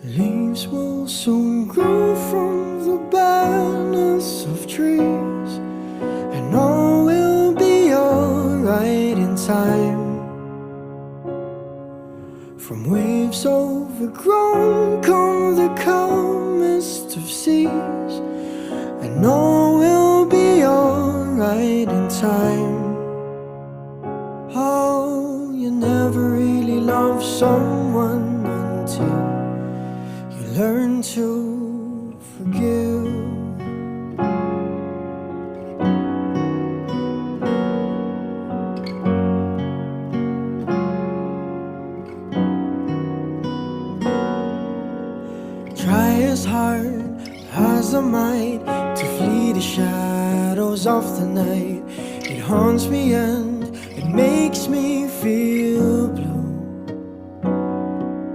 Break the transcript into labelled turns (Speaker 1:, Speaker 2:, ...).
Speaker 1: Leaves will soon grow from the barrenness of trees, and all will be alright in time. From waves overgrown come the calmest of seas, and all will be alright in time. Oh, you never really love someone until you learn to forgive. Try as hard as I might to flee the shadows of the night. It haunts me and it makes me feel